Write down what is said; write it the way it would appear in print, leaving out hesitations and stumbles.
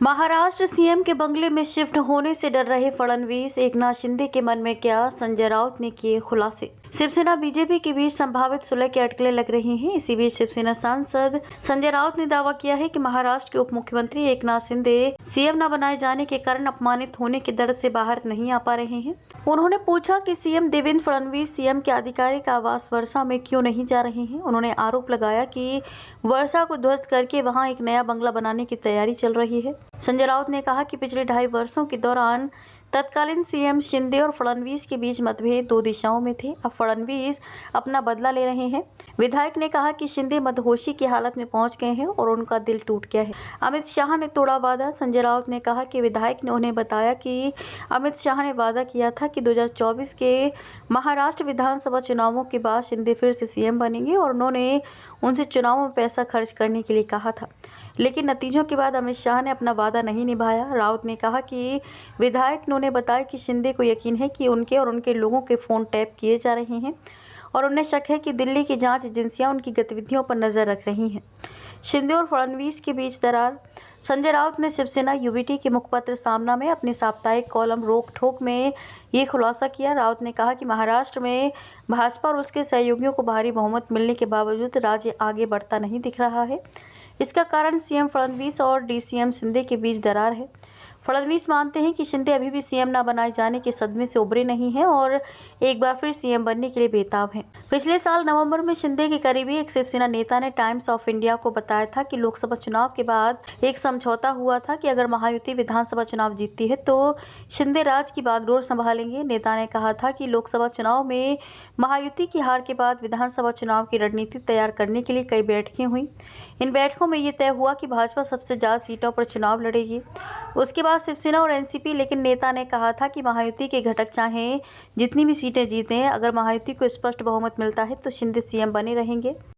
Maharashtra CM के बंगले में शिफ्ट होने से डर रहे फडणवीस, एकनाथ शिंदे के मन में क्या, संजय राउत ने किए खुलासे। शिवसेना बीजेपी के बीच संभावित सुलह की अटकलें लग रही हैं। इसी बीच शिवसेना सांसद संजय राउत ने दावा किया है कि महाराष्ट्र के उप मुख्यमंत्री एकनाथ शिंदे सीएम न बनाए जाने के कारण अपमानित होने के दर्द से बाहर नहीं आ पा रहे हैं। उन्होंने पूछा कि सीएम देवेंद्र फडणवीस सीएम के आधिकारिक आवास वर्षा में क्यों नहीं जा रहे हैं। उन्होंने आरोप लगाया कि वर्षा को ध्वस्त करके वहां एक नया बंगला बनाने की तैयारी चल रही है। संजय राउत ने कहा कि पिछले 2.5 वर्षों के दौरान तत्कालीन सीएम शिंदे और फडणवीस के बीच मतभेद 2 दिशाओं में थे। अब फडणवीस अपना बदला ले रहे हैं। विधायक ने कहा कि शिंदे मदहोशी की हालत में पहुंच गए हैं और उनका दिल टूट गया है। अमित शाह ने तोड़ा वादा। संजय राउत ने कहा कि विधायक ने उन्हें बताया कि अमित शाह ने वादा किया था कि 2024 के महाराष्ट्र विधानसभा चुनावों के बाद शिंदे फिर से सीएम बनेंगे और उन्होंने उनसे चुनावों में पैसा खर्च करने के लिए कहा था, लेकिन नतीजों के बाद अमित शाह ने अपना वादा नहीं निभाया। राउत ने कहा कि विधायक ने उन्हें बताया कि शिंदे को यकीन है कि उनके और उनके लोगों के फ़ोन टैप किए जा रहे हैं और उन्हें शक है कि दिल्ली की जांच एजेंसियां उनकी गतिविधियों पर नज़र रख रही हैं। शिंदे और फडणवीस के बीच दरार। संजय राउत ने शिवसेना यूबीटी के मुखपत्र सामना में अपनी साप्ताहिक कॉलम रोक ठोक में ये खुलासा किया। राउत ने कहा कि महाराष्ट्र में भाजपा और उसके सहयोगियों को भारी बहुमत मिलने के बावजूद राज्य आगे बढ़ता नहीं दिख रहा है। इसका कारण सीएम फडणवीस और डीसीएम शिंदे के बीच दरार है। फडणवीस मानते हैं कि शिंदे अभी भी सीएम न बनाए जाने के सदमे से उभरे नहीं हैं और एक बार फिर सीएम बनने के लिए बेताब हैं। पिछले साल नवंबर में शिंदे के करीबी एक शिवसेना नेता ने टाइम्स ऑफ इंडिया को बताया था कि लोकसभा चुनाव के बाद एक समझौता हुआ था कि अगर महायुति विधानसभा चुनाव जीतती है तो शिंदे राज्य की बागडोर संभालेंगे। नेता ने कहा था कि लोकसभा चुनाव में महायुति की हार के बाद विधानसभा चुनाव की रणनीति तैयार करने के लिए कई बैठकें हुई। इन बैठकों में ये तय हुआ कि भाजपा सबसे ज़्यादा सीटों पर चुनाव लड़ेगी, उसके बाद शिवसेना और एनसीपी। लेकिन नेता ने कहा था कि महायुति के घटक चाहे जितनी भी सीटें जीतें, अगर महायुति को स्पष्ट बहुमत मिलता है तो शिंदे सीएम बने रहेंगे।